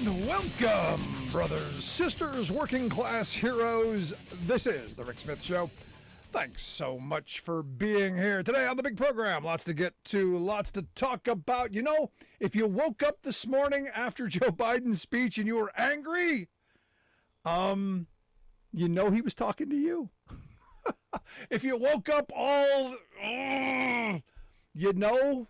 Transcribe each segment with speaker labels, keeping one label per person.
Speaker 1: And welcome, brothers, sisters, working class heroes. This is The Rick Smith Show. Thanks so much for being here today on the big program. Lots to get to, lots to talk about. You know, if you woke up this morning after Joe Biden's speech and you were angry, you know he was talking to you. If you woke up all, you know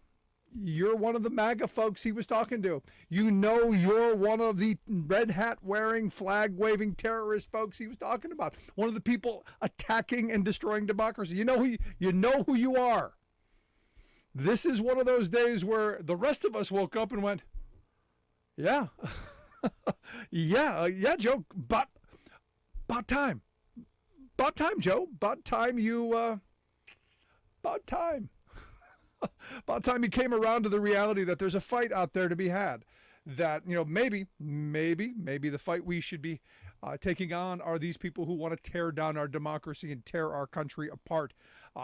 Speaker 1: you're one of the MAGA folks he was talking to. You know you're one of the red hat wearing, flag waving terrorist folks he was talking about. One of the people attacking and destroying democracy. You know who you are. This is one of those days where the rest of us woke up and went, yeah, yeah, Joe, but about time. About time, Joe. About time you, about time. About time you came around to the reality that there's a fight out there to be had. That, you know, maybe the fight we should be taking on are these people who want to tear down our democracy and tear our country apart.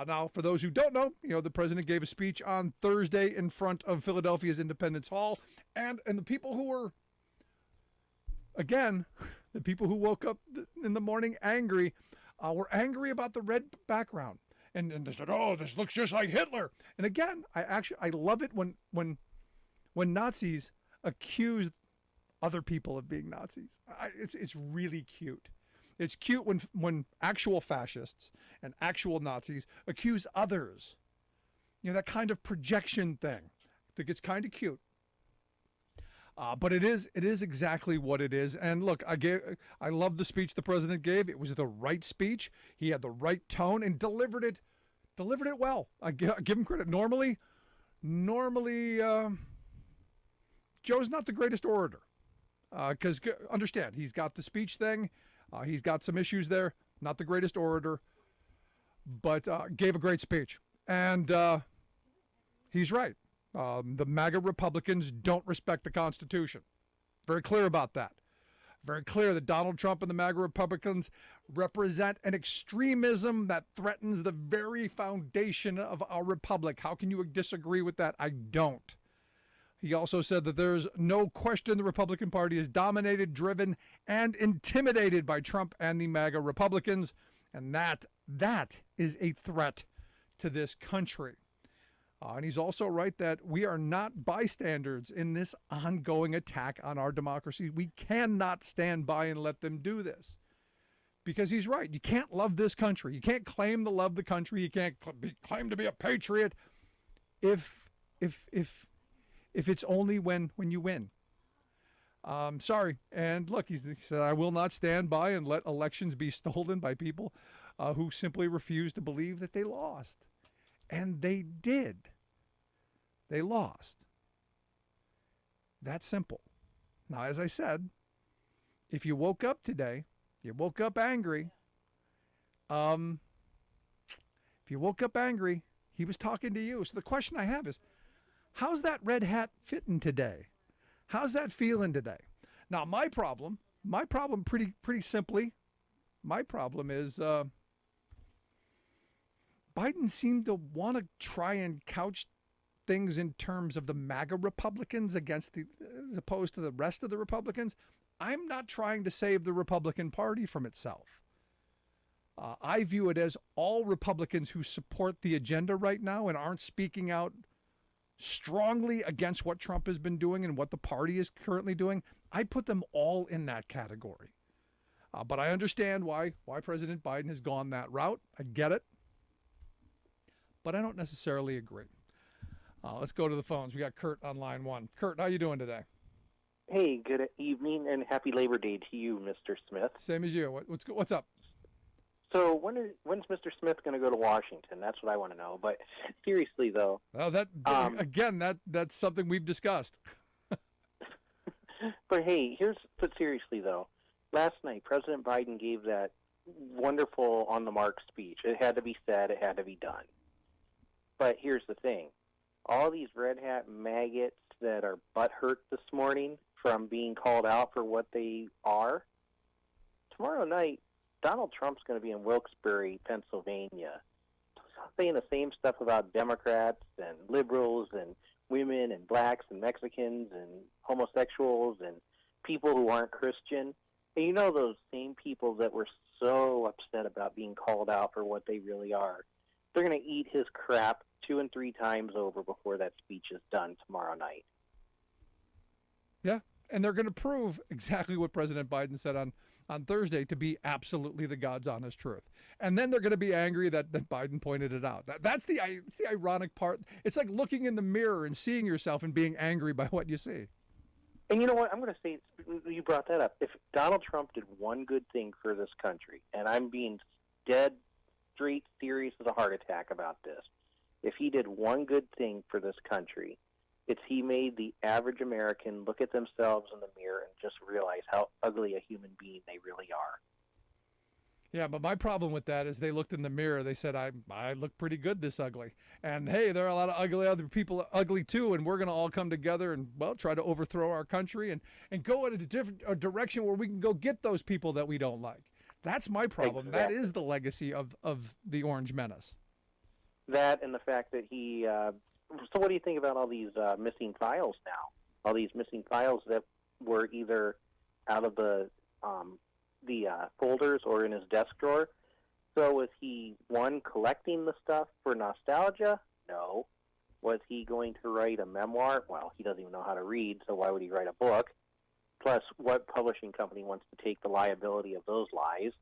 Speaker 1: Now, for those who don't know, you know, the president gave a speech on Thursday in front of Philadelphia's Independence Hall, and the people who were, again, the people who woke up in the morning angry, were angry about the red background. And they said, "Oh, this looks just like Hitler." And again, I love it when Nazis accuse other people of being Nazis. It's really cute. It's cute when actual fascists and actual Nazis accuse others. You know, that kind of projection thing. I think it's kind of cute. But it is exactly what it is. And look, I love the speech the president gave. It was the right speech. He had the right tone and delivered it well. I give him credit. Normally, Joe's not the greatest orator. Because understand, he's got the speech thing. He's got some issues there. Not the greatest orator, but gave a great speech. And he's right. The MAGA Republicans don't respect the Constitution. Very clear about that. Very clear that Donald Trump and the MAGA Republicans represent an extremism that threatens the very foundation of our republic. How can you disagree with that? I don't. He also said that there's no question the Republican Party is dominated, driven, and intimidated by Trump and the MAGA Republicans, and that is a threat to this country. And he's also right that we are not bystanders in this ongoing attack on our democracy. We cannot stand by and let them do this. Because he's right. You can't love this country. You can't claim to love the country. You can't claim to be a patriot if it's only when you win. Sorry. And look, he said, I will not stand by and let elections be stolen by people who simply refuse to believe that they lost. And they did. They lost. That's simple. Now, as I said, if you woke up today, you woke up angry. If you woke up angry, he was talking to you. So the question I have is, how's that red hat fitting today? How's that feeling today? Now, my problem pretty simply, my problem is Biden seemed to want to try and couch things in terms of the MAGA Republicans as opposed to the rest of the Republicans. I'm not trying to save the Republican Party from itself. I view it as all Republicans who support the agenda right now and aren't speaking out strongly against what Trump has been doing and what the party is currently doing. I put them all in that category. But I understand why President Biden has gone that route. I get it. But I don't necessarily agree. Let's go to the phones. We got Kurt on line one. Kurt, how you doing today?
Speaker 2: Hey, good evening and happy Labor Day to you, Mr. Smith.
Speaker 1: Same as you. What's up?
Speaker 2: So when's Mr. Smith going to go to Washington? That's what I want to know. But seriously, though.
Speaker 1: Well, that's something we've discussed.
Speaker 2: But hey, but seriously, though. Last night, President Biden gave that wonderful on-the-mark speech. It had to be said. It had to be done. But here's the thing. All these red hat maggots that are butthurt this morning from being called out for what they are, tomorrow night, Donald Trump's going to be in Wilkes-Barre, Pennsylvania, saying the same stuff about Democrats and liberals and women and blacks and Mexicans and homosexuals and people who aren't Christian. And you know those same people that were so upset about being called out for what they really are. They're going to eat his crap 2 and 3 times over before that speech is done tomorrow night.
Speaker 1: Yeah, and they're going to prove exactly what President Biden said on Thursday to be absolutely the God's honest truth. And then they're going to be angry that Biden pointed it out. That's the ironic part. It's like looking in the mirror and seeing yourself and being angry by what you see.
Speaker 2: And you know what? I'm going to say, you brought that up. If Donald Trump did one good thing for this country, and I'm being dead straight serious as a heart attack about this, if he did one good thing for this country, it's he made the average American look at themselves in the mirror and just realize how ugly a human being they really are.
Speaker 1: Yeah, but my problem with that is they looked in the mirror. They said, I look pretty good this ugly. And, hey, there are a lot of ugly other people ugly, too, and we're going to all come together and, well, try to overthrow our country and go in a direction where we can go get those people that we don't like. That's my problem.
Speaker 2: Exactly.
Speaker 1: That is the legacy of the Orange Menace.
Speaker 2: That and the fact that he so what do you think about all these missing files now? All these missing files that were either out of the folders or in his desk drawer. So was he, one, collecting the stuff for nostalgia? No. Was he going to write a memoir? Well, he doesn't even know how to read, so why would he write a book? Plus, what publishing company wants to take the liability of those lies?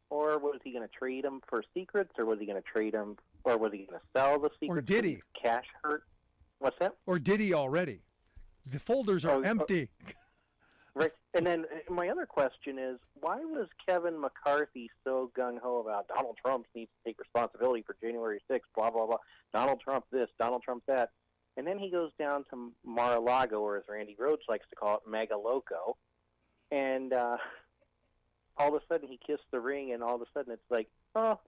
Speaker 2: Or was he going to trade them for secrets, or was he going to trade them, or was he going to sell the secrets?
Speaker 1: Or did he?
Speaker 2: Cash hurt? What's that?
Speaker 1: Or did he already? The folders are empty.
Speaker 2: Right. And then my other question is, why was Kevin McCarthy so gung-ho about Donald Trump needs to take responsibility for January 6th, blah, blah, blah, Donald Trump this, Donald Trump that, and then he goes down to Mar-a-Lago, or as Randy Rhoads likes to call it, Mega Loco, and all of a sudden he kissed the ring, and all of a sudden it's like, oh,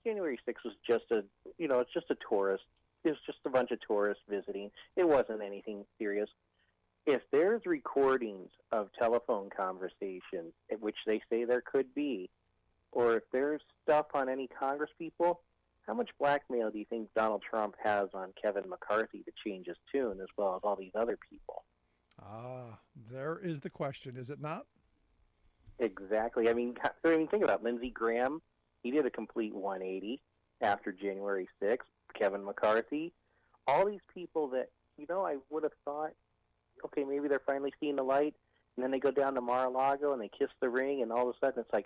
Speaker 2: January 6th was just it's just a tourist. It was just a bunch of tourists visiting. It wasn't anything serious. If there's recordings of telephone conversations, which they say there could be, or if there's stuff on any Congress people, how much blackmail do you think Donald Trump has on Kevin McCarthy to change his tune, as well as all these other people?
Speaker 1: There is the question, is it not?
Speaker 2: Exactly. I mean, think about it. Lindsey Graham. He did a complete 180 after January 6th. Kevin McCarthy. All these people that, I would have thought, okay, maybe they're finally seeing the light, and then they go down to Mar-a-Lago and they kiss the ring, and all of a sudden it's like,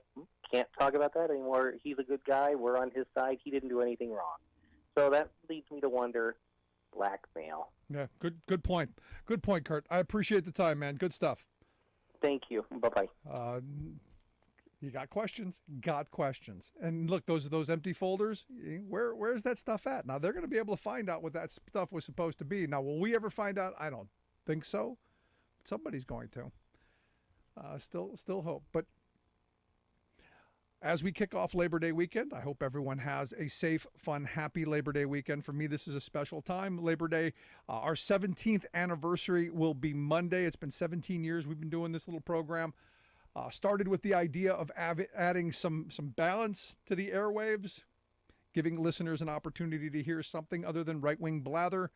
Speaker 2: can't talk about that anymore. He's a good guy. We're on his side. He didn't do anything wrong. So that leads me to wonder, blackmail.
Speaker 1: Yeah, good point. Good point, Kurt. I appreciate the time, man. Good stuff.
Speaker 2: Thank you. Bye-bye.
Speaker 1: You got questions? Got questions. And look, those empty folders, where's that stuff at? Now, they're going to be able to find out what that stuff was supposed to be. Now, will we ever find out? I don't think so. Somebody's going to. Still hope. But as we kick off Labor Day weekend, I hope everyone has a safe, fun, happy Labor Day weekend. For me, this is a special time. Labor Day, our 17th anniversary will be Monday. It's been 17 years we've been doing this little program. Started with the idea of adding some balance to the airwaves, giving listeners an opportunity to hear something other than right-wing blather.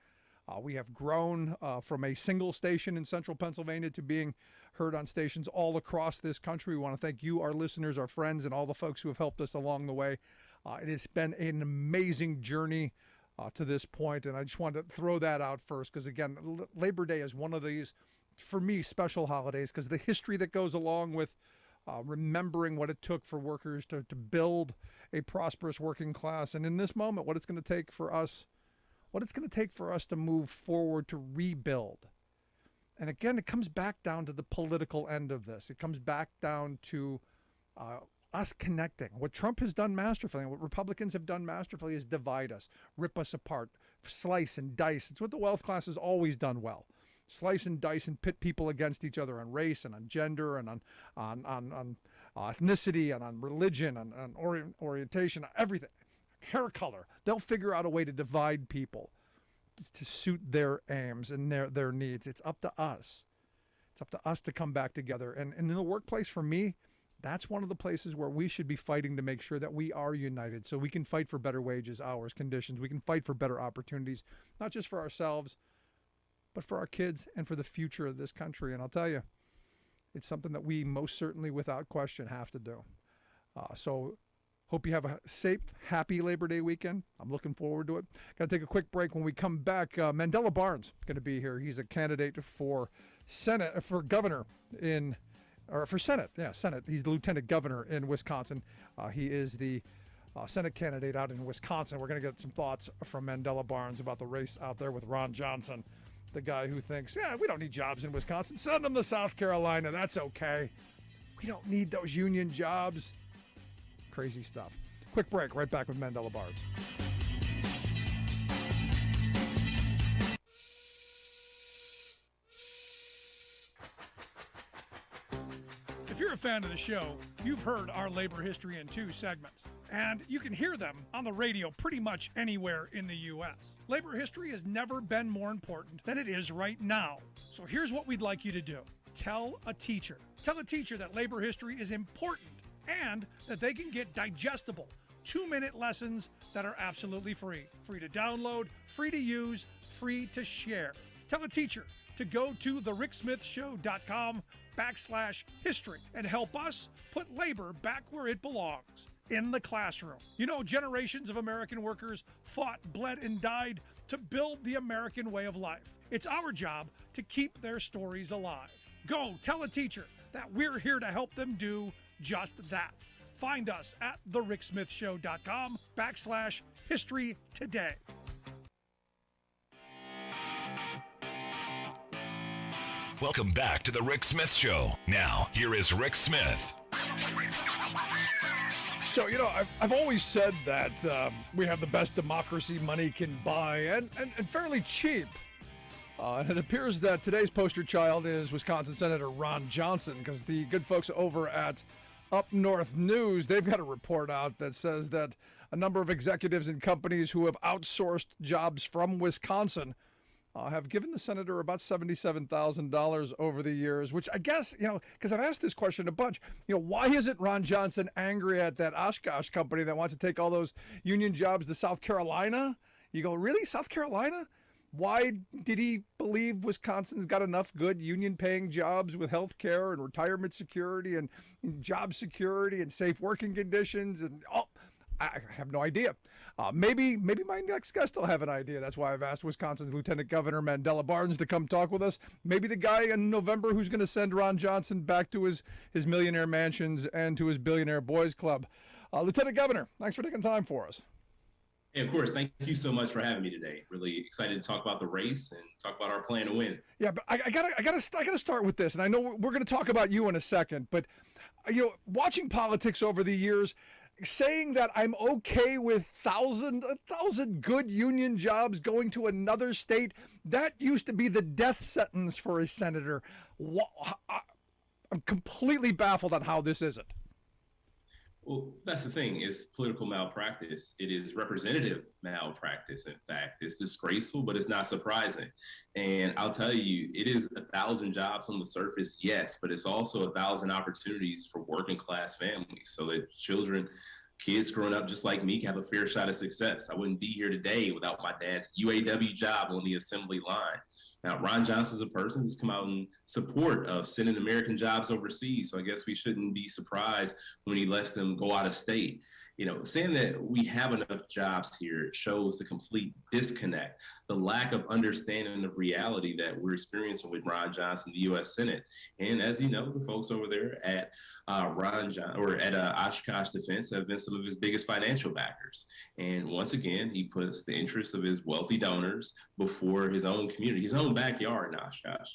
Speaker 1: We have grown from a single station in central Pennsylvania to being heard on stations all across this country. We want to thank you, our listeners, our friends, and all the folks who have helped us along the way. It has been an amazing journey to this point, and I just wanted to throw that out first because, again, Labor Day is one of these, for me, special holidays because the history that goes along with remembering what it took for workers to build a prosperous working class, and in this moment, what it's going to take for us to move forward to rebuild. And again, it comes back down to the political end of this. It comes back down to us connecting. What Trump has done masterfully, and what Republicans have done masterfully, is divide us, rip us apart, slice and dice. It's what the wealth class has always done well. Slice and dice and pit people against each other on race and on gender and on ethnicity and on religion and on orientation, everything. Hair color. They'll figure out a way to divide people to suit their aims and their needs. It's up to us. It's up to us to come back together. And in the workplace, for me, that's one of the places where we should be fighting to make sure that we are united so we can fight for better wages, hours, conditions. We can fight for better opportunities, not just for ourselves, but for our kids and for the future of this country. And I'll tell you, It's something that we most certainly, without question, have to do. So hope you have a safe, happy Labor Day weekend. I'm looking forward to it. Got to take a quick break. When we come back, Mandela Barnes going to be here. He's a candidate for governor for Senate. Yeah, Senate. He's the lieutenant governor in Wisconsin. He is the Senate candidate out in Wisconsin. We're going to get some thoughts from Mandela Barnes about the race out there with Ron Johnson, the guy who thinks, yeah, we don't need jobs in Wisconsin. Send them to South Carolina. That's okay. We don't need those union jobs. Crazy stuff. Quick break. Right back with Mandela Barnes.
Speaker 3: If you're a fan of the show, you've heard our labor history in 2 segments, and you can hear them on the radio pretty much anywhere in the U.S. Labor history has never been more important than it is right now. So here's what we'd like you to do. Tell a teacher. Tell a teacher that labor history is important and that they can get digestible 2-minute lessons that are absolutely free. Free to download, free to use, free to share. Tell a teacher to go to thericksmithshow.com/history and help us put labor back where it belongs, in the classroom. You know, generations of American workers fought, bled, and died to build the American way of life. It's our job to keep their stories alive. Go tell a teacher that we're here to help them do just that. Find us at thericksmithshow.com/history today.
Speaker 4: Welcome back to the Rick Smith Show. Now, here is Rick Smith.
Speaker 1: So, you know, I've always said that we have the best democracy money can buy, and fairly cheap. And it appears that today's poster child is Wisconsin Senator Ron Johnson, because the good folks over at Up North News, they've got a report out that says that a number of executives and companies who have outsourced jobs from Wisconsin have given the senator about $77,000 over the years, which I guess, you know, because I've asked this question a bunch, you know, why isn't Ron Johnson angry at that Oshkosh company that wants to take all those union jobs to South Carolina? You go, really? South Carolina? Why did he believe Wisconsin's got enough good union-paying jobs with health care and retirement security and job security and safe working conditions? And I have no idea. Maybe my next guest will have an idea. That's why I've asked Wisconsin's Lieutenant Governor Mandela Barnes to come talk with us. Maybe the guy in November who's going to send Ron Johnson back to his millionaire mansions and to his billionaire boys club. Lieutenant Governor, thanks for taking time for us.
Speaker 5: Hey, of course. Thank you so much for having me today. Really excited to talk about the race and talk about our plan to win.
Speaker 1: Yeah, but I gotta start with this, and I know we're going to talk about you in a second. But you know, watching politics over the years, saying that I'm okay with a thousand good union jobs going to another state, that used to be the death sentence for a senator. I'm completely baffled on how this isn't.
Speaker 5: Well, that's the thing. It's political malpractice. It is representative malpractice. In fact, it's disgraceful, but it's not surprising. And I'll tell you, it is 1,000 jobs on the surface, yes, but it's also 1,000 opportunities for working class families so that kids growing up just like me can have a fair shot at success. I wouldn't be here today without my dad's UAW job on the assembly line. Now, Ron Johnson's a person who's come out in support of sending American jobs overseas, so I guess we shouldn't be surprised when he lets them go out of state. You know, saying that we have enough jobs here shows the complete disconnect, the lack of understanding of reality that we're experiencing with Ron Johnson, the U.S. Senate. And as you know, the folks over there at Oshkosh Defense have been some of his biggest financial backers. And once again, he puts the interests of his wealthy donors before his own community, his own backyard in Oshkosh.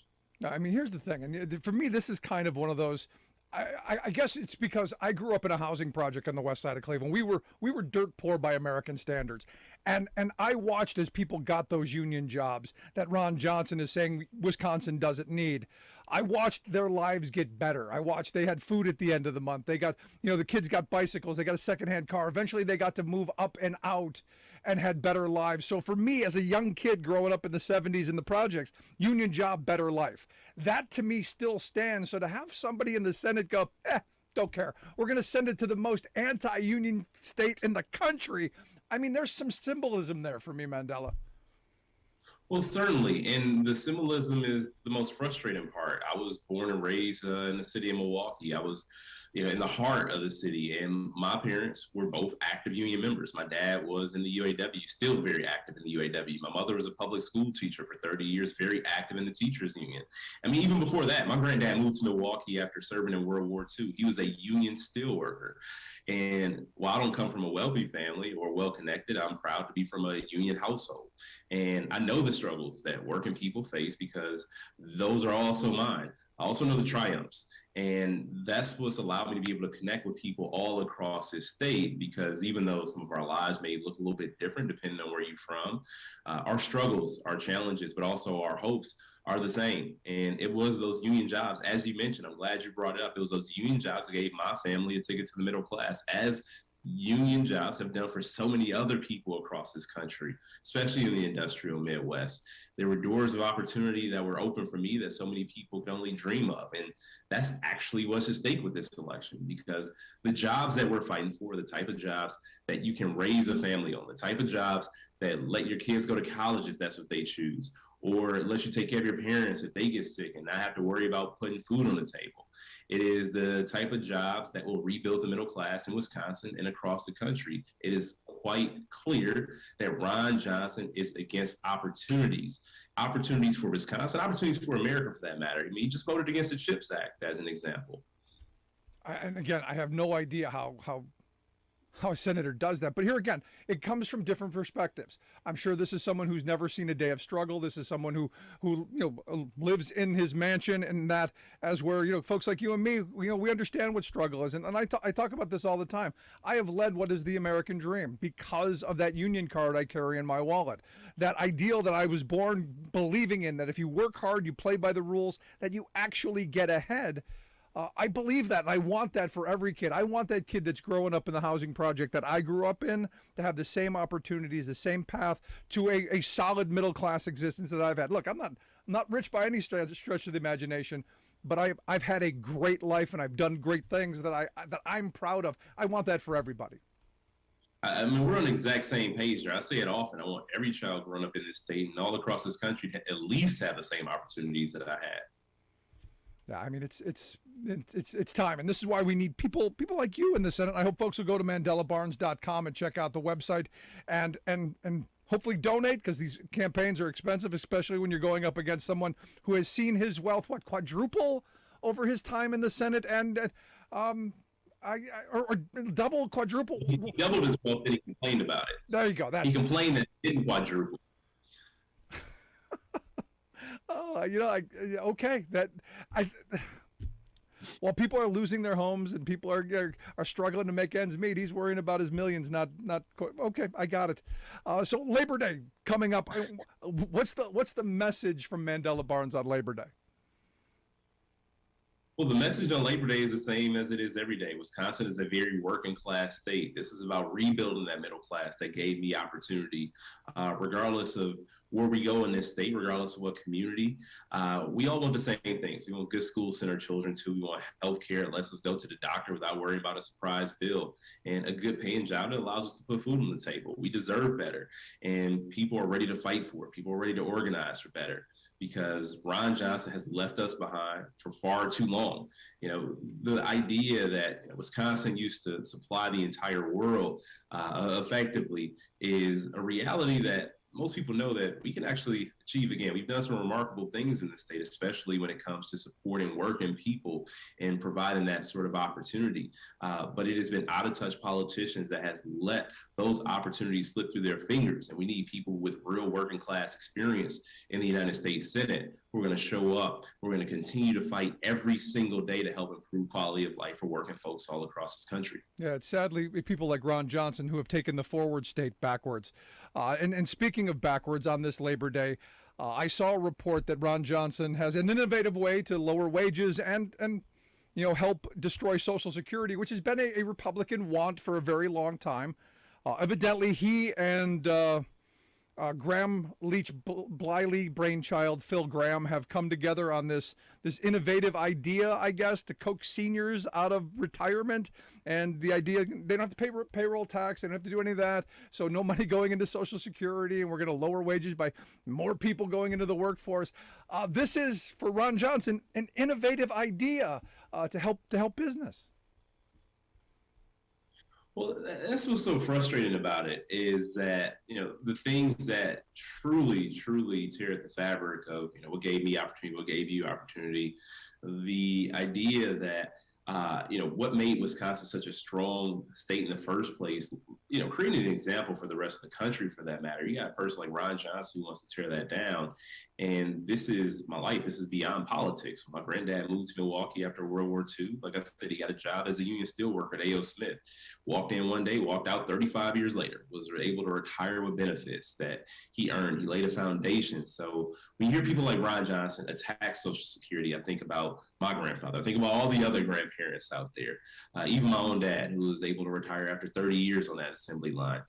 Speaker 1: I mean, here's the thing, and for me, this is kind of one of those. I guess it's because I grew up in a housing project on the west side of Cleveland. We were dirt poor by American standards. And I watched as people got those union jobs that Ron Johnson is saying Wisconsin doesn't need. I watched their lives get better. I watched they had food at the end of the month. They got, you know, the kids got bicycles. They got a secondhand car. Eventually they got to move up and out and had better lives. So for me, as a young kid growing up in the 70s in the projects, union job, better life. That to me still stands. So to have somebody in the Senate go, don't care. We're going to send it to the most anti-union state in the country. I mean, there's some symbolism there for me, Mandela.
Speaker 5: Well, certainly, and the symbolism is the most frustrating part. I was born and raised in the city of Milwaukee. I was, in the heart of the city, and my parents were both active union members. My dad was in the UAW, still very active in the UAW. My mother was a public school teacher for 30 years, very active in the teachers union. I mean, even before that, my granddad moved to Milwaukee after serving in World War II. He was a union steelworker. And while I don't come from a wealthy family or well connected, I'm proud to be from a union household. And I know the struggles that working people face because those are also mine. I also know the triumphs. And that's what's allowed me to be able to connect with people all across this state, because even though some of our lives may look a little bit different depending on where you're from, our struggles, our challenges, but also our hopes are the same. And it was those union jobs, as you mentioned, I'm glad you brought it up. It was those union jobs that gave my family a ticket to the middle class, as union jobs have done for so many other people across this country, especially in the industrial Midwest. There were doors of opportunity that were open for me that so many people can only dream of. And that's actually what's at stake with this election, because the jobs that we're fighting for, the type of jobs that you can raise a family on, the type of jobs that let your kids go to college if that's what they choose, or let you take care of your parents if they get sick and not have to worry about putting food on the table. It is the type of jobs that will rebuild the middle class in Wisconsin and across the country. It is quite clear that Ron Johnson is against opportunities for Wisconsin, opportunities for America, for that matter. I mean, he just voted against the CHIPS Act, as an example.
Speaker 1: And again, I have no idea how a senator does that. But here again, it comes from different perspectives. I'm sure this is someone who's never seen a day of struggle. This is someone who lives in his mansion, and that, as where folks like you and me, we understand what struggle is. And I talk about this all the time. I have led what is the American dream because of that union card I carry in my wallet. That ideal that I was born believing in, that if you work hard, you play by the rules, that you actually get ahead. I believe that, and I want that for every kid. I want that kid that's growing up in the housing project that I grew up in to have the same opportunities, the same path to a solid middle-class existence that I've had. Look, I'm not rich by any stretch of the imagination, but I've had a great life, and I've done great things that I'm proud of. I want that for everybody.
Speaker 5: I mean, we're on the exact same page there. I say it often. I want every child growing up in this state and all across this country to at least have the same opportunities that I had.
Speaker 1: Yeah, I mean, it's time, and this is why we need people like you in the Senate. I hope folks will go to mandelabarnes.com and check out the website, and hopefully donate, because these campaigns are expensive, especially when you're going up against someone who has seen his wealth quadruple over his time in the Senate, and or double, quadruple.
Speaker 5: He doubled his wealth, and he complained about it.
Speaker 1: There you go.
Speaker 5: He complained that it didn't quadruple.
Speaker 1: Oh, okay. While people are losing their homes and people are struggling to make ends meet, he's worrying about his millions. Not okay. I got it. So Labor Day coming up. What's the message from Mandela Barnes on Labor Day?
Speaker 5: Well, the message on Labor Day is the same as it is every day. Wisconsin is a very working class state. This is about rebuilding that middle class that gave me opportunity, regardless of where we go in this state, regardless of what community. We all want the same things. We want good schools to send our children to. We want health care that lets us go to the doctor without worrying about a surprise bill, and a good paying job that allows us to put food on the table. We deserve better, and people are ready to fight for it. People are ready to organize for better, because Ron Johnson has left us behind for far too long. The idea that Wisconsin used to supply the entire world effectively is a reality that most people know that we can actually achieve. Again, we've done some remarkable things in the state, especially when it comes to supporting working people and providing that sort of opportunity. But it has been out of touch politicians that has let those opportunities slip through their fingers. And we need people with real working class experience in the United States Senate who are going to show up. We're going to continue to fight every single day to help improve quality of life for working folks all across this country.
Speaker 1: Yeah, it's sadly people like Ron Johnson who have taken the forward state backwards. And speaking of backwards, on this Labor Day, I saw a report that Ron Johnson has an innovative way to lower wages and help destroy Social Security, which has been a Republican want for a very long time. Evidently, he and Graham Leach Bliley brainchild Phil Graham have come together on this innovative idea, I guess, to coax seniors out of retirement. And the idea, they don't have to pay payroll tax, they don't have to do any of that, so no money going into Social Security, and we're going to lower wages by more people going into the workforce. This is, for Ron Johnson, an innovative idea to help business.
Speaker 5: Well, that's what's so frustrating about it is that, the things that truly, truly tear at the fabric of, what gave me opportunity, what gave you opportunity, the idea that, what made Wisconsin such a strong state in the first place, creating an example for the rest of the country for that matter. You got a person like Ron Johnson who wants to tear that down. And this is my life. This is beyond politics. My granddad moved to Milwaukee after World War II. Like I said, he got a job as a union steelworker at A.O. Smith. Walked in one day, walked out 35 years later, was able to retire with benefits that he earned. He laid a foundation. So when you hear people like Ron Johnson attack Social Security, I think about my grandfather. I think about all the other grandparents out there, even my own dad, who was able to retire after 30 years on that assembly line.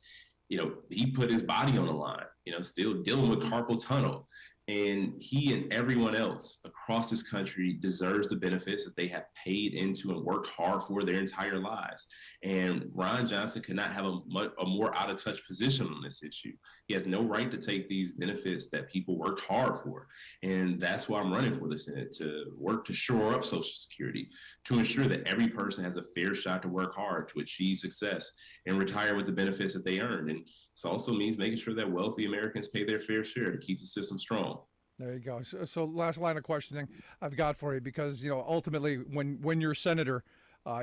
Speaker 5: He put his body on the line, still dealing with carpal tunnel. And he and everyone else across this country deserves the benefits that they have paid into and worked hard for their entire lives. And Ron Johnson could not have a more out of touch position on this issue. He has no right to take these benefits that people worked hard for. And that's why I'm running for the Senate, to work to shore up Social Security, to ensure that every person has a fair shot to work hard, to achieve success, and retire with the benefits that they earned. And this also means making sure that wealthy Americans pay their fair share to keep the system strong.
Speaker 1: There you go. So last line of questioning I've got for you, because ultimately when you're senator,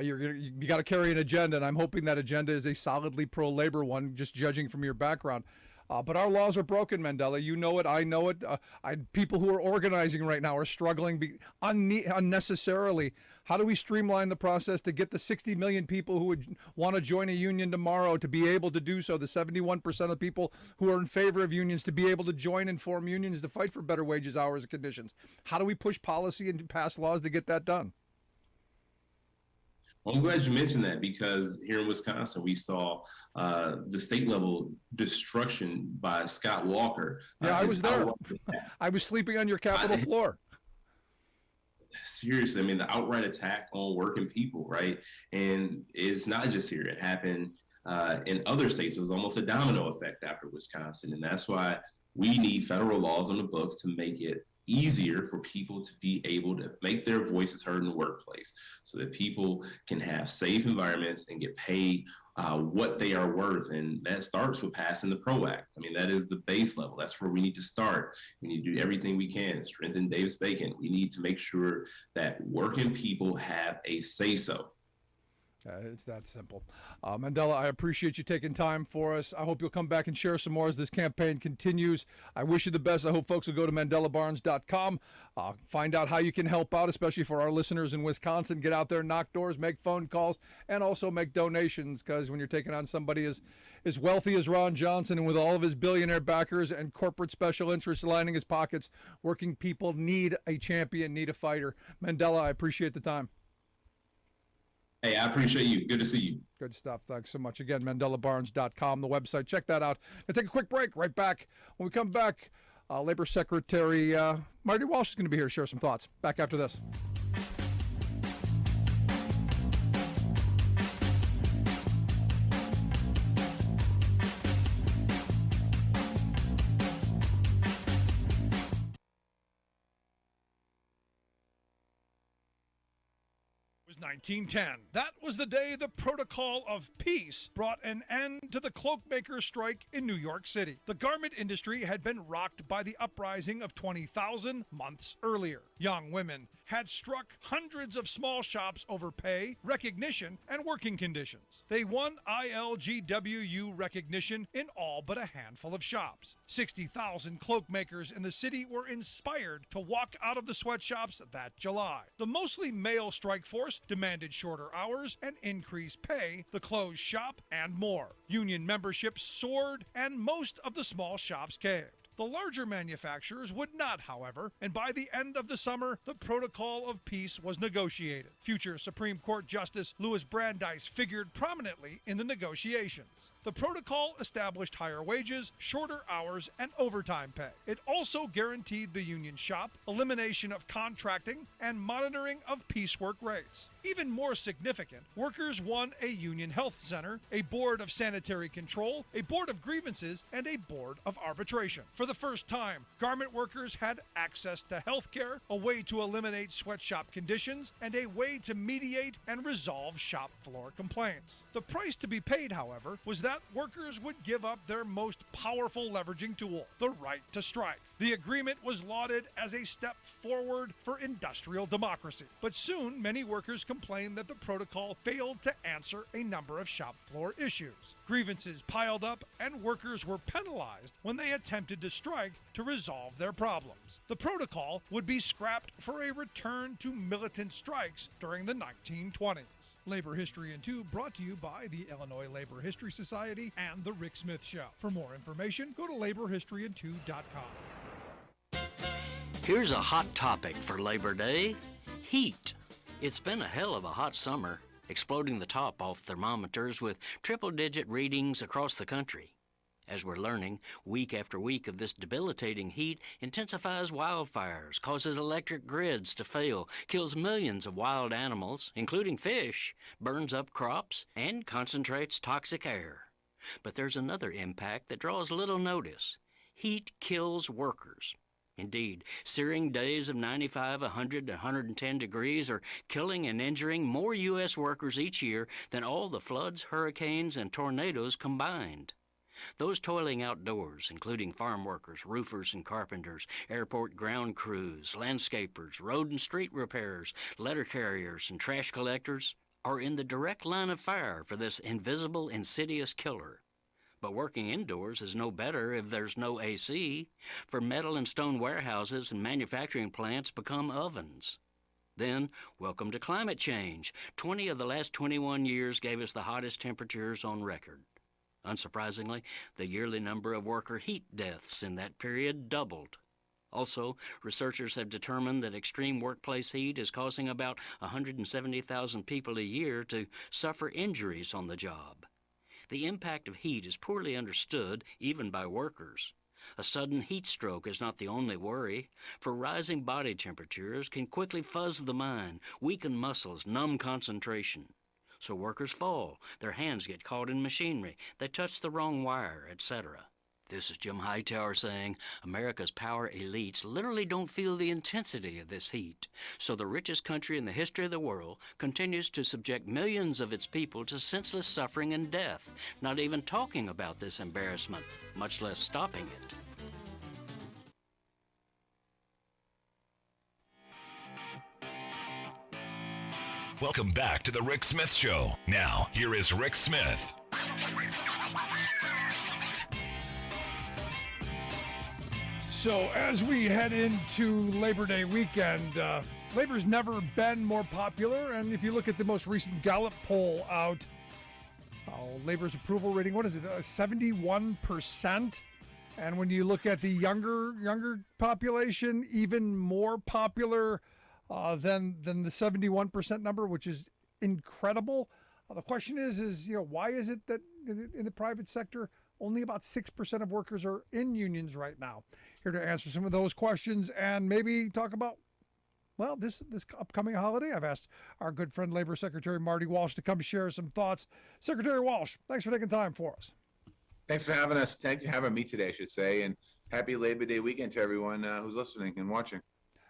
Speaker 1: you got to carry an agenda, and I'm hoping that agenda is a solidly pro-labor one, just judging from your background. But our laws are broken, Mandela. You know it. I know it. People who are organizing right now are struggling unnecessarily. How do we streamline the process to get the 60 million people who would want to join a union tomorrow to be able to do so, the 71% of people who are in favor of unions to be able to join and form unions to fight for better wages, hours, and conditions? How do we push policy and pass laws to get that done?
Speaker 5: Well, I'm glad you mentioned that, because here in Wisconsin, we saw the state level destruction by Scott Walker.
Speaker 1: Yeah, I was there. I was sleeping on your Capitol floor.
Speaker 5: Seriously, I mean, the outright attack on working people, right? And it's not just here. It happened in other states. It was almost a domino effect after Wisconsin. And that's why we need federal laws on the books to make it easier for people to be able to make their voices heard in the workplace, so that people can have safe environments and get paid what they are worth. And that starts with passing the PRO Act. I mean, that is the base level. That's where we need to start. We need to do everything we can, strengthen Davis-Bacon. We need to make sure that working people have a say-so.
Speaker 1: It's that simple. Mandela, I appreciate you taking time for us. I hope you'll come back and share some more as this campaign continues. I wish you the best. I hope folks will go to mandelabarnes.com, find out how you can help out, especially for our listeners in Wisconsin. Get out there, knock doors, make phone calls, and also make donations, because when you're taking on somebody as wealthy as Ron Johnson, and with all of his billionaire backers and corporate special interests lining his pockets, working people need a champion, need a fighter. Mandela, I appreciate the time.
Speaker 5: Hey, I appreciate you. Good to see you.
Speaker 1: Good stuff. Thanks so much. Again, mandelabarnes.com, the website. Check that out. We'll take a quick break. Right back. When we come back, Labor Secretary Marty Walsh is going to be here to share some thoughts. Back after this.
Speaker 3: Was 1910. That was the day the Protocol of Peace brought an end to the cloakmakers' strike in New York City. The garment industry had been rocked by the uprising of 20,000 months earlier. Young women had struck hundreds of small shops over pay, recognition, and working conditions. They won ILGWU recognition in all but a handful of shops. 60,000 cloakmakers in the city were inspired to walk out of the sweatshops that July. The mostly male strike force demanded shorter hours and increased pay, the closed shop, and more. Union membership soared, and most of the small shops caved. The larger manufacturers would not, however, and by the end of the summer, the Protocol of Peace was negotiated. Future Supreme Court Justice Louis Brandeis figured prominently in the negotiations. The protocol established higher wages, shorter hours, and overtime pay. It also guaranteed the union shop, elimination of contracting, and monitoring of piecework rates. Even more significant, workers won a union health center, a board of sanitary control, a board of grievances, and a board of arbitration. For the first time, garment workers had access to health care, a way to eliminate sweatshop conditions, and a way to mediate and resolve shop floor complaints. The price to be paid, however, was that workers would give up their most powerful leveraging tool, the right to strike. The agreement was lauded as a step forward for industrial democracy. But soon, many workers complained that the protocol failed to answer a number of shop floor issues. Grievances piled up, and workers were penalized when they attempted to strike to resolve their problems. The protocol would be scrapped for a return to militant strikes during the 1920s. Labor History in 2 brought to you by the Illinois Labor History Society and The Rick Smith Show. For more information, go to laborhistoryin2.com.
Speaker 6: Here's a hot topic for Labor Day: heat. It's been a hell of a hot summer, exploding the top off thermometers with triple-digit readings across the country. As we're learning, week after week of this debilitating heat intensifies wildfires, causes electric grids to fail, kills millions of wild animals, including fish, burns up crops, and concentrates toxic air. But there's another impact that draws little notice. Heat kills workers. Indeed, searing days of 95, 100, and 110 degrees are killing and injuring more U.S. workers each year than all the floods, hurricanes, and tornadoes combined. Those toiling outdoors, including farm workers, roofers and carpenters, airport ground crews, landscapers, road and street repairers, letter carriers, and trash collectors, are in the direct line of fire for this invisible, insidious killer. But working indoors is no better if there's no AC, for metal and stone warehouses and manufacturing plants become ovens. Then, welcome to climate change. 20 of the last 21 years gave us the hottest temperatures on record. Unsurprisingly, the yearly number of worker heat deaths in that period doubled. Also, researchers have determined that extreme workplace heat is causing about 170,000 people a year to suffer injuries on the job. The impact of heat is poorly understood, even by workers. A sudden heat stroke is not the only worry, for rising body temperatures can quickly fuzz the mind, weaken muscles, numb concentration. So workers fall, their hands get caught in machinery, they touch the wrong wire, etc. This is Jim Hightower saying America's power elites literally don't feel the intensity of this heat. So the richest country in the history of the world continues to subject millions of its people to senseless suffering and death, not even talking about this embarrassment, much less stopping it.
Speaker 4: Welcome back to the Rick Smith Show. Now, here is Rick Smith.
Speaker 1: So as we head into Labor Day weekend, Labor's never been more popular. And if you look at the most recent Gallup poll out, Labor's approval rating, what is it, 71%? And when you look at the younger population, even more popular than the 71% number, which is incredible. The question is why is it that in the private sector only about 6% of workers are in unions right now? Here to answer some of those questions and maybe talk about, well, this upcoming holiday. I've asked our good friend Labor Secretary Marty Walsh to come share some thoughts. Secretary Walsh, thanks for taking time for us.
Speaker 7: Thanks for having us. Thanks for having me today, I should say, and happy Labor Day weekend to everyone who's listening and watching.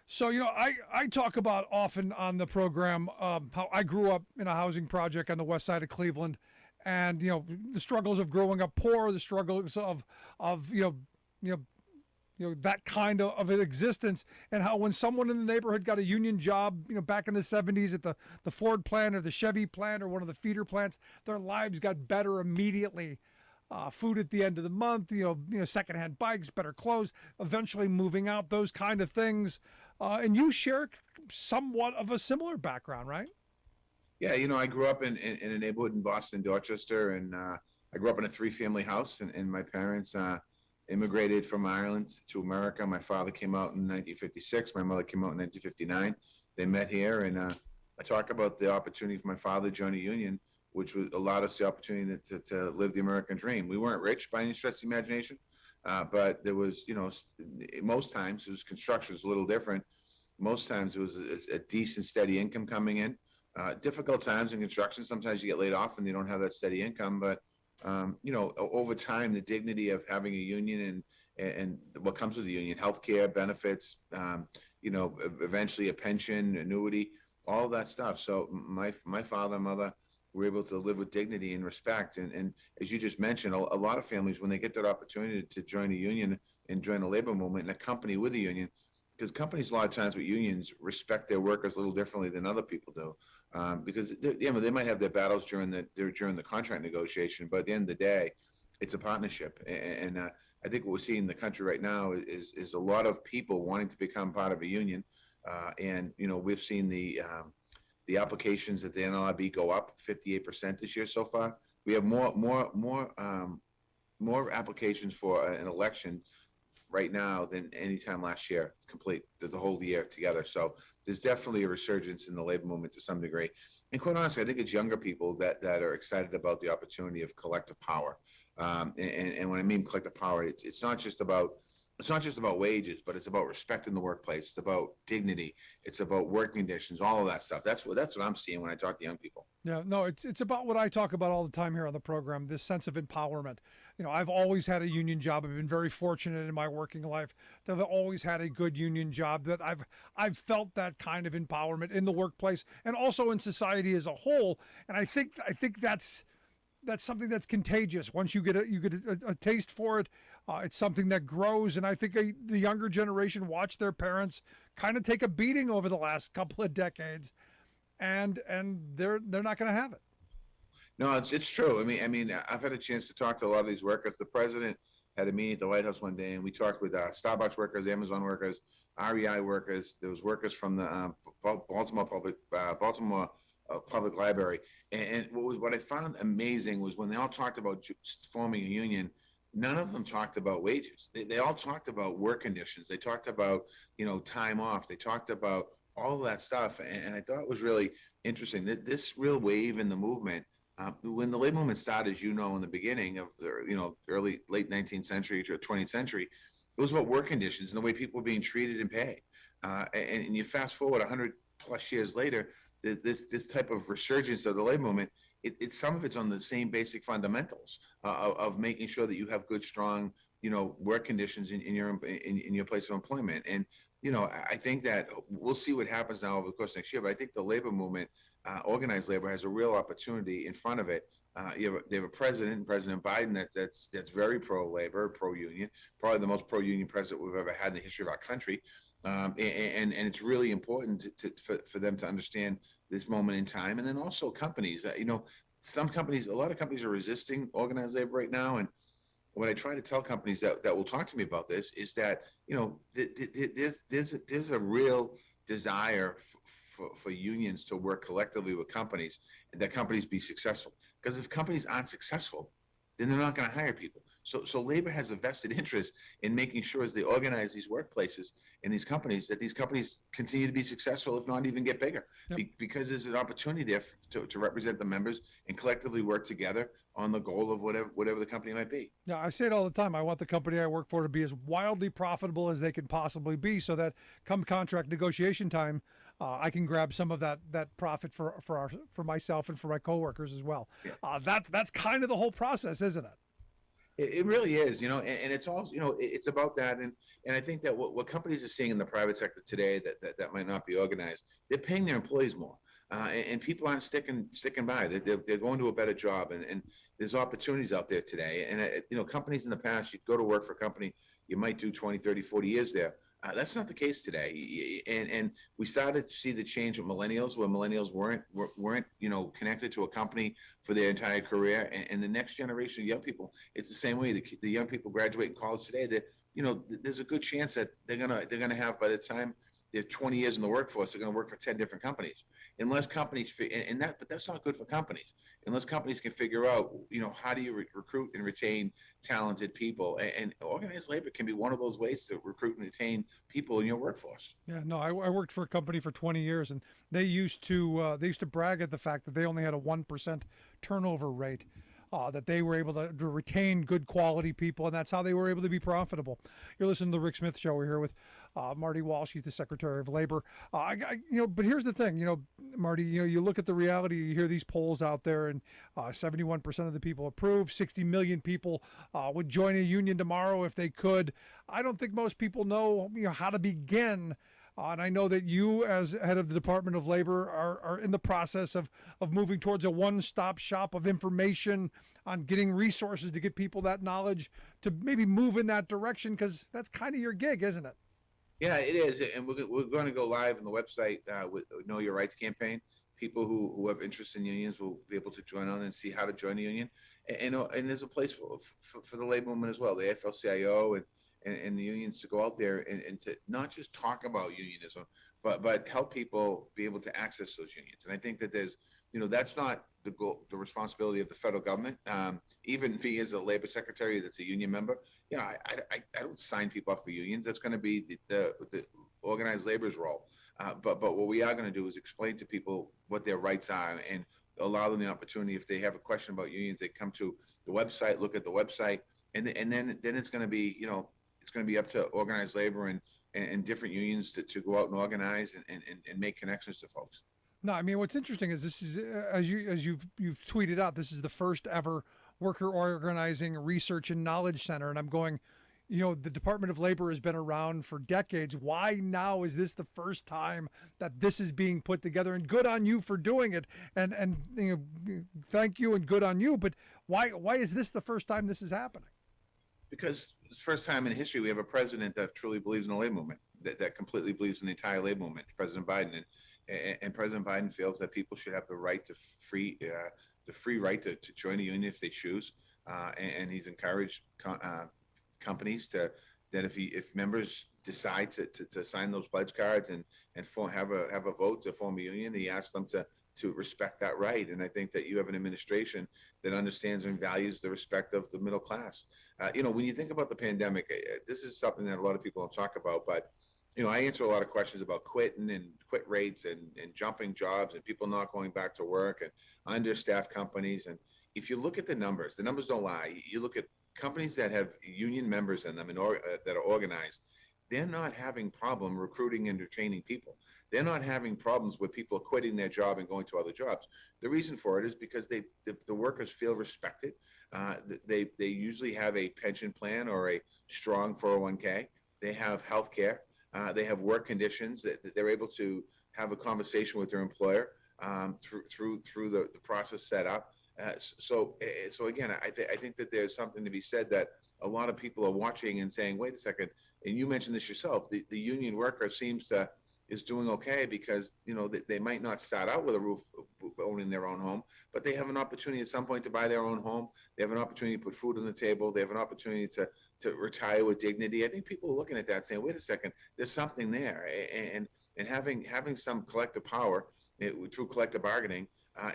Speaker 1: So, I talk about often on the program how I grew up in a housing project on the west side of Cleveland, and the struggles of growing up poor, the struggles of that kind of an existence, and how when someone in the neighborhood got a union job, back in the 70s at the Ford plant or the Chevy plant or one of the feeder plants, their lives got better immediately. Food at the end of the month, secondhand bikes, better clothes, eventually moving out, those kind of things. And you share somewhat of a similar background, right?
Speaker 7: Yeah, I grew up in a neighborhood in Boston, Dorchester, and I grew up in a 3-family house, and my parents immigrated from Ireland to America. My father came out in 1956. My mother came out in 1959. They met here, and I talk about the opportunity for my father to join a union which allowed us the opportunity to live the American dream. We weren't rich by any stretch of the imagination, but there was, most times it was construction is a little different. Most times it was a decent, steady income coming in. Difficult times in construction. Sometimes you get laid off and you don't have that steady income. But over time, the dignity of having a union and what comes with the union, healthcare benefits, eventually a pension, annuity, all of that stuff. So my father and mother were able to live with dignity and respect. And as you just mentioned, a lot of families, when they get that opportunity to join a union and join a labor movement and a company with a union, because companies a lot of times with unions respect their workers a little differently than other people do, because they might have their battles during the contract negotiation, but at the end of the day, it's a partnership. And I think what we're seeing in the country right now is a lot of people wanting to become part of a union, and we've seen the applications at the NLRB go up 58% this year so far. We have more applications for an election right now than any time last year, complete the whole year together. So there's definitely a resurgence in the labor movement to some degree. And quite honestly, I think it's younger people that are excited about the opportunity of collective power. And when I mean collective power, it's not just about wages, but it's about respect in the workplace. It's about dignity. It's about work conditions, all of that stuff. That's what I'm seeing when I talk to young people.
Speaker 3: Yeah, no, it's about what I talk about all the time here on the program, this sense of empowerment. I've always had a union job. I've been very fortunate in my working life to have always had a good union job, that I've felt that kind of empowerment in the workplace and also in society as a whole. And I think that's something that's contagious. Once you get a taste for it, it's something that grows. And I think the younger generation watched their parents kind of take a beating over the last couple of decades, and they're not going to have it.
Speaker 7: No, it's true. I mean, I've had a chance to talk to a lot of these workers. The president had a meeting at the White House one day, and we talked with Starbucks workers, Amazon workers, REI workers. There was workers from the Baltimore Public Library. And what I found amazing was when they all talked about forming a union, none of them talked about wages. They all talked about work conditions. They talked about time off. They talked about all of that stuff. And I thought it was really interesting that this real wave in the movement. When the labor movement started, in the beginning of the late 19th century to 20th century, it was about work conditions and the way people were being treated and paid. And you fast forward 100 plus years later, this type of resurgence of the labor movement. It's some of it's on the same basic fundamentals of making sure that you have good, strong, work conditions in your place of employment. And I think that we'll see what happens now over the course of next year. But I think the labor movement, organized labor, has a real opportunity in front of it. They have a President Biden, that's very pro-labor, pro-union, probably the most pro-union president we've ever had in the history of our country. And it's really important for them to understand this moment in time. And then also companies, a lot of companies are resisting organized labor right now. And what I try to tell companies that will talk to me about this is that, there's a real desire for unions to work collectively with companies, and that companies be successful. Because if companies aren't successful, then they're not going to hire people. So labor has a vested interest in making sure, as they organize these workplaces and these companies, that these companies continue to be successful, if not even get bigger. Yep. Because there's an opportunity there to represent the members and collectively work together on the goal of whatever the company might be.
Speaker 3: Yeah, I say it all the time. I want the company I work for to be as wildly profitable as they can possibly be, so that come contract negotiation time, I can grab some of that profit for myself and for my coworkers as well. Yeah. That's kind of the whole process, isn't it?
Speaker 7: It really is, and it's all, it's about that. And I think that what companies are seeing in the private sector today that might not be organized, they're paying their employees more. And people aren't sticking by. They're going to a better job, and there's opportunities out there today. And, companies in the past, you'd go to work for a company, you might do 20, 30, 40 years there. That's not the case today. And we started to see the change with millennials, where millennials weren't connected to a company for their entire career. And the next generation of young people, it's the same way. The young people graduate college today, that there's a good chance that they're gonna have, by the time they're 20 years in the workforce, they're gonna work for 10 different companies. unless companies, but that's not good for companies. Unless companies can figure out, how do you recruit and retain talented people, and organized labor can be one of those ways to recruit and retain people in your workforce.
Speaker 1: Yeah, no, I worked for a company for 20 years, and they used to brag at the fact that they only had a 1% turnover rate. That they were able to retain good quality people, and that's how they were able to be profitable. You're listening to the Rick Smith Show. We're here with Marty Walsh. He's the Secretary of Labor. But here's the thing, Marty. You look at the reality. You hear these polls out there, and 71% of the people approve. 60 million people would join a union tomorrow if they could. I don't think most people know, how to begin. And I know that you, as head of the Department of Labor, are in the process of moving towards a one-stop shop of information on getting resources to get people that knowledge to maybe move in that direction, because that's kind of your gig, isn't it?
Speaker 7: Yeah, it is, and we're going to go live on the website with Know Your Rights campaign. People who have interest in unions will be able to join on and see how to join a union, and there's a place for the labor movement as well, the AFL-CIO and the unions to go out there and to not just talk about unionism, but help people be able to access those unions. And I think that there's, that's not the goal, the responsibility of the federal government. Even me as a labor secretary that's a union member, I don't sign people up for unions. That's going to be the organized labor's role. But what we are going to do is explain to people what their rights are and allow them the opportunity. If they have a question about unions, they come to the website, look at the website, and then it's going to be, it's going to be up to organized labor and different unions to go out and organize and make connections to folks.
Speaker 1: No, I mean, what's interesting is this is, as you've tweeted out, this is the first ever worker organizing research and knowledge center. And I'm going, the Department of Labor has been around for decades. Why now is this the first time that this is being put together? And good on you for doing it. And thank you and good on you. But why is this the first time this is happening?
Speaker 7: Because it's the first time in history we have a president that truly believes in the labor movement, that completely believes in the entire labor movement, President Biden. And President Biden feels that people should have the right to free right to join a union if they choose. And he's encouraged companies that if members decide to sign those pledge cards and have a vote to form a union, he asks them to respect that right. And I think that you have an administration that understands and values the respect of the middle class. When you think about the pandemic, this is something that a lot of people don't talk about, but I answer a lot of questions about quitting and quit rates and jumping jobs and people not going back to work and understaffed companies. And if you look at the numbers don't lie. You look at companies that have union members in them and that are organized, they're not having problem recruiting and retaining people. They're not having problems with people quitting their job and going to other jobs. The reason for it is because the workers feel respected. They usually have a pension plan or a strong 401k. They have health care. They have work conditions that they're able to have a conversation with their employer through the process set up. So again, I think that there's something to be said that a lot of people are watching and saying, wait a second, and you mentioned this yourself, the union worker is doing okay because, they might not start out with a roof owning their own home, but they have an opportunity at some point to buy their own home. They have an opportunity to put food on the table. They have an opportunity to retire with dignity. I think people are looking at that saying, wait a second, there's something there. And having some collective power through collective bargaining,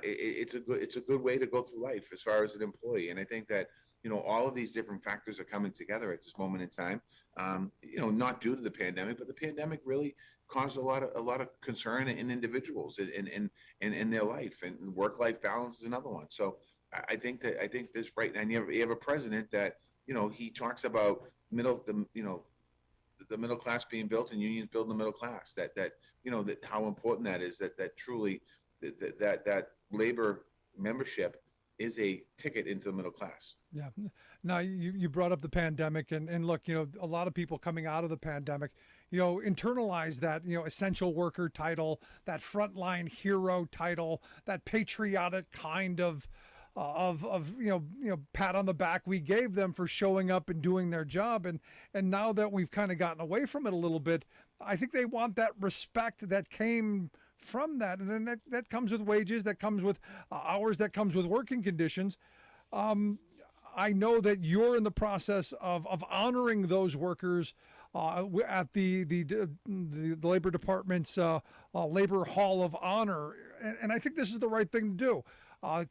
Speaker 7: it's a good way to go through life as far as an employee. And I think that, all of these different factors are coming together at this moment in time, not due to the pandemic, but the pandemic really caused a lot of concern in individuals in their life, and work-life balance is another one. So I think this right now, you have a president that, he talks about the middle class being built and unions building the middle class, that how important that is, that truly that labor membership is a ticket into the middle class.
Speaker 1: Yeah. Now you brought up the pandemic and look, a lot of people coming out of the pandemic, internalize that, essential worker title, that frontline hero title, that patriotic kind of pat on the back we gave them for showing up and doing their job. And now that we've kind of gotten away from it a little bit, I think they want that respect that came from that. And then that comes with wages, that comes with hours, that comes with working conditions. I know that you're in the process of honoring those workers at the Labor Department's Labor Hall of Honor, and I think this is the right thing to do.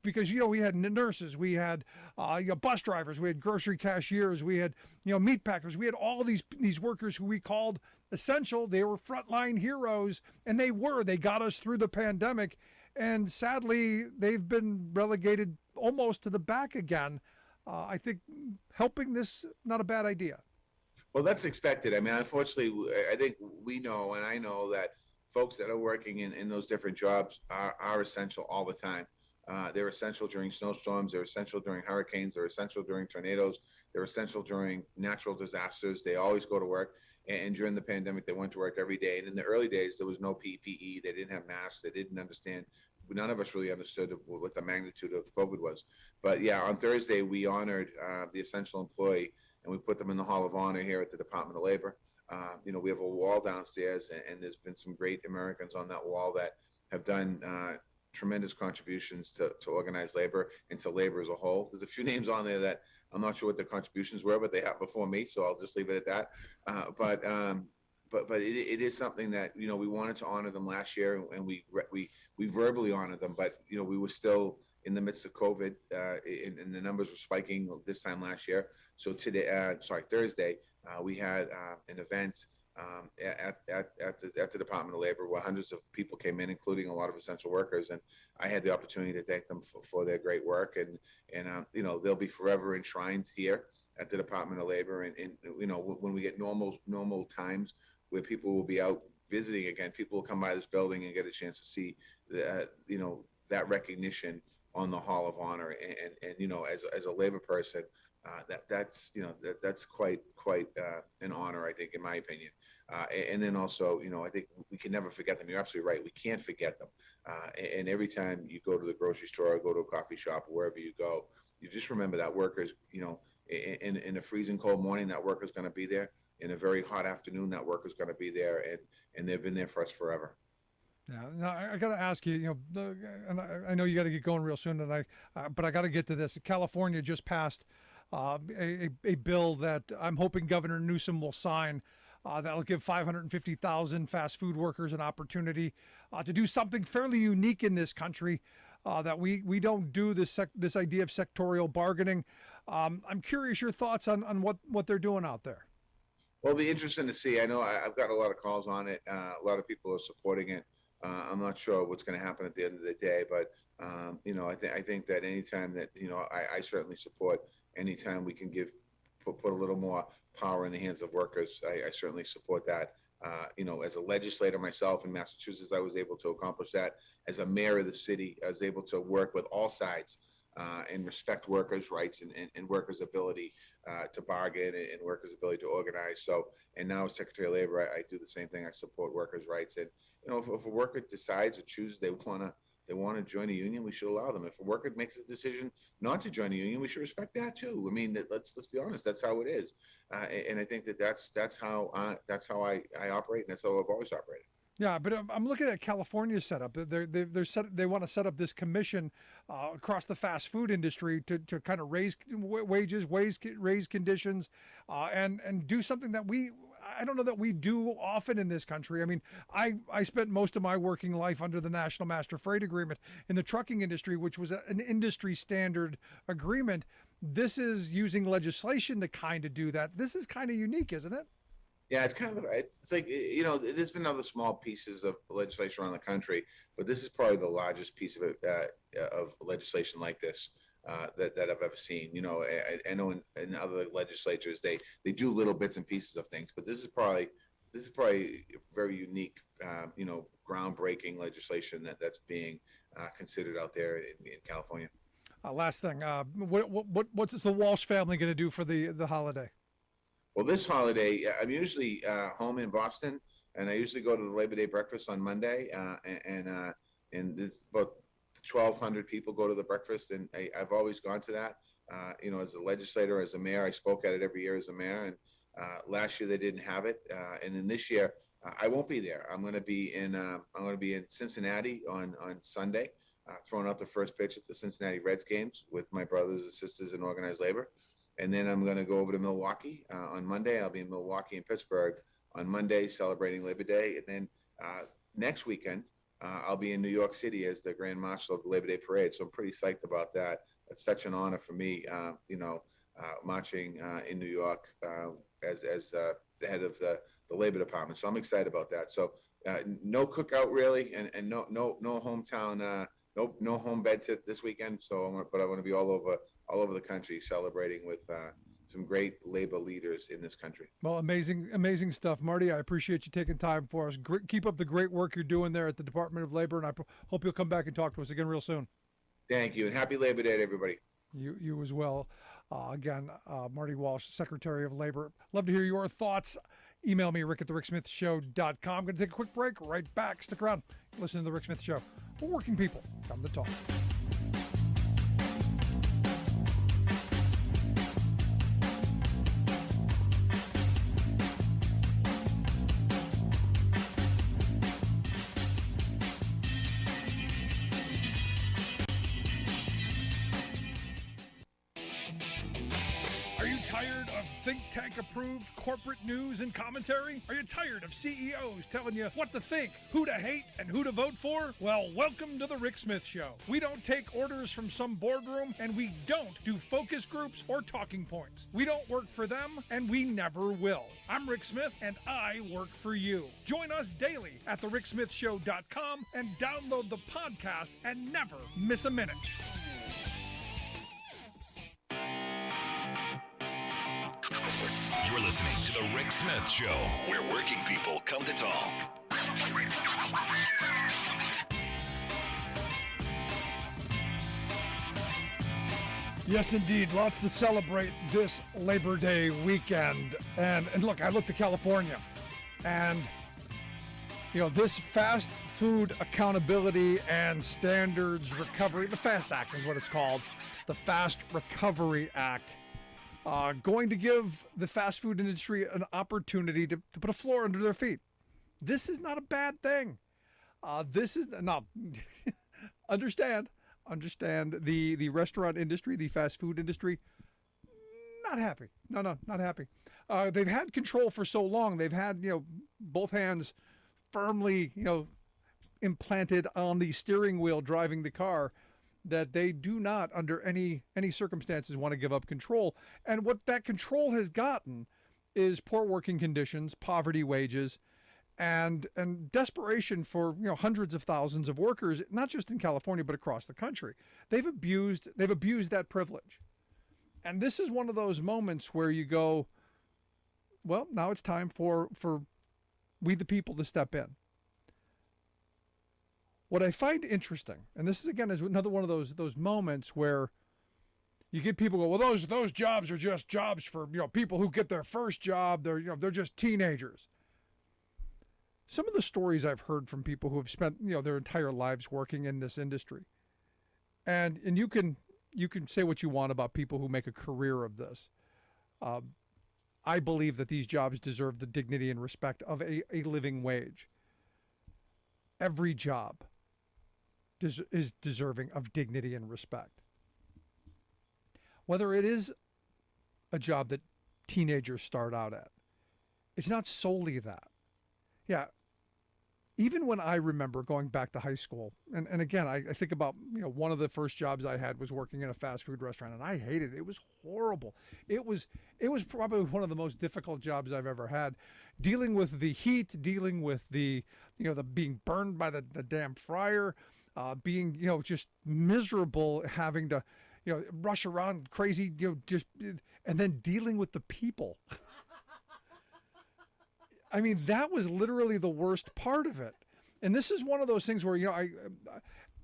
Speaker 1: Because we had nurses, we had bus drivers, we had grocery cashiers, we had meat packers, we had all these workers who we called essential. They were frontline heroes, and they got us through the pandemic. And sadly, they've been relegated almost to the back again. I think helping this not a bad idea.
Speaker 7: Well, that's expected. I mean, unfortunately, I think we know, and I know that folks that are working in those different jobs are essential all the time. They're essential during snowstorms. They're essential during hurricanes. They're essential during tornadoes. They're essential during natural disasters. They always go to work. And during the pandemic, they went to work every day. And in the early days, there was no PPE. They didn't have masks. They didn't understand. None of us really understood what the magnitude of COVID was. But yeah, on Thursday, we honored the essential employee, and we put them in the Hall of Honor here at the Department of Labor. We have a wall downstairs, and there's been some great Americans on that wall that have done tremendous contributions to organized labor and to labor as a whole. There's a few names on there that I'm not sure what their contributions were, but they have before me, so I'll just leave it at that. But it is something that we wanted to honor them last year, and we verbally honored them, but we were still in the midst of COVID, and the numbers were spiking this time last year. So Thursday, we had an event at the Department of Labor where hundreds of people came in, including a lot of essential workers, and I had the opportunity to thank them for their great work, and they'll be forever enshrined here at the Department of Labor, and when we get normal times where people will be out visiting again, people will come by this building and get a chance to see that recognition on the Hall of Honor, and as a labor person, that's quite an honor, I think, in my opinion. And then also, I think we can never forget them. You're absolutely right. We can't forget them. And every time you go to the grocery store or go to a coffee shop or wherever you go, you just remember that workers, in a freezing cold morning, that worker's going to be there. In a very hot afternoon, that worker's going to be there, and they've been there for us forever.
Speaker 1: Yeah, now I got to ask you, and I know you got to get going real soon, but I got to get to this. California just passed a bill that I'm hoping Governor Newsom will sign. That'll give 550,000 fast food workers an opportunity to do something fairly unique in this country that we don't do this idea of sectorial bargaining. I'm curious your thoughts on what they're doing out there.
Speaker 7: Well, it'll be interesting to see. I know I've got a lot of calls on it. A lot of people are supporting it. I'm not sure what's going to happen at the end of the day, but I think that anytime that I certainly support anytime we can put a little more power in the hands of workers. I certainly support that. As a legislator myself in Massachusetts, I was able to accomplish that. As a mayor of the city, I was able to work with all sides and respect workers' rights and workers' ability to bargain and workers' ability to organize. So, and now as Secretary of Labor, I do the same thing. I support workers' rights. And if a worker decides or chooses they want to join a union, we should allow them. If a worker makes a decision not to join a union, we should respect that too. I mean, let's be honest. That's how it is, and I think that's how I operate, and that's how I've always operated.
Speaker 1: Yeah, but I'm looking at California's setup. They want to set up this commission across the fast food industry to kind of raise wages, raise conditions, and do something that I don't know that we do often in this country. I mean, I spent most of my working life under the National Master Freight Agreement in the trucking industry, which was an industry standard agreement. This is using legislation to kind of do that. This is kind of unique, isn't it?
Speaker 7: Yeah, it's kind of it's like there's been other small pieces of legislation around the country, but this is probably the largest piece of it of legislation like this that I've ever seen. I know in other legislatures they do little bits and pieces of things, but this is probably very unique, groundbreaking legislation that's being considered out there in California.
Speaker 1: Last thing, what's the Walsh family going to do for the holiday?
Speaker 7: Well, this holiday, I'm usually home in Boston, and I usually go to the Labor Day breakfast on Monday, and there's about 1,200 people go to the breakfast, and I've always gone to that. As a legislator, as a mayor, I spoke at it every year as a mayor, and last year they didn't have it, and then this year I won't be there. I'm going to be in Cincinnati on Sunday, throwing out the first pitch at the Cincinnati Reds games with my brothers and sisters in organized labor. And then I'm going to go over to Milwaukee on Monday. I'll be in Milwaukee and Pittsburgh on Monday celebrating Labor Day. And then next weekend, I'll be in New York City as the Grand Marshal of the Labor Day Parade. So I'm pretty psyched about that. It's such an honor for me, marching in New York as the head of the Labor Department. So I'm excited about that. So no cookout really, and no hometown, no home bed this weekend. But I want to be all over the country celebrating with some great labor leaders in this country.
Speaker 1: Well, amazing stuff, Marty. I appreciate you taking time for us. Keep up the great work you're doing there at the Department of Labor, and I hope you'll come back and talk to us again real soon.
Speaker 7: Thank you, and happy Labor Day to everybody.
Speaker 1: You as well. Again, Marty Walsh, Secretary of Labor. Love to hear your thoughts. Email me, rick@thericksmithshow.com. I'm going to take a quick break. Right back. Stick around. Listen to The Rick Smith Show. We're working people. Come to talk.
Speaker 3: Think tank approved corporate news and commentary? Are you tired of CEOs telling you what to think, who to hate, and who to vote for? Well, welcome to the Rick Smith Show. We don't take orders from some boardroom, and we don't do focus groups or talking points. We don't work for them, and we never will. I'm Rick Smith, and I work for you. Join us daily at thericksmithshow.com and download the podcast and never miss a minute.
Speaker 4: You're listening to The Rick Smith Show, where working people come to talk.
Speaker 3: Yes, indeed. Lots to celebrate this Labor Day weekend. And look, I looked to California, and this Fast Food Accountability and Standards Recovery, the FAST Act is what it's called, the Fast Recovery Act, going to give the fast food industry an opportunity to put a floor under their feet. This is not a bad thing. Understand the restaurant industry, the fast food industry, not happy. No, not happy. They've had control for so long. They've had, both hands firmly, implanted on the steering wheel driving the car, that they do not, under any circumstances, want to give up control. And what that control has gotten is poor working conditions, poverty wages, and desperation for hundreds of thousands of workers, not just in California but across the country. They've abused that privilege. And this is one of those moments where you go, well, now it's time for we the people to step in. What I find interesting, and this is another one of those moments where you get people go, well, those jobs are just jobs for people who get their first job. They're just teenagers. Some of the stories I've heard from people who have spent their entire lives working in this industry, and you can say what you want about people who make a career of this. I believe that these jobs deserve the dignity and respect of a living wage. Every job is deserving of dignity and respect. Whether it is a job that teenagers start out at, it's not solely that. Yeah, even when I remember going back to high school, and again, I think about, one of the first jobs I had was working in a fast food restaurant, and I hated it. It was horrible. It was probably one of the most difficult jobs I've ever had, dealing with the heat, dealing with the being burned by the damn fryer, being, just miserable, having to, rush around crazy, and then dealing with the people. I mean, that was literally the worst part of it. And this is one of those things where,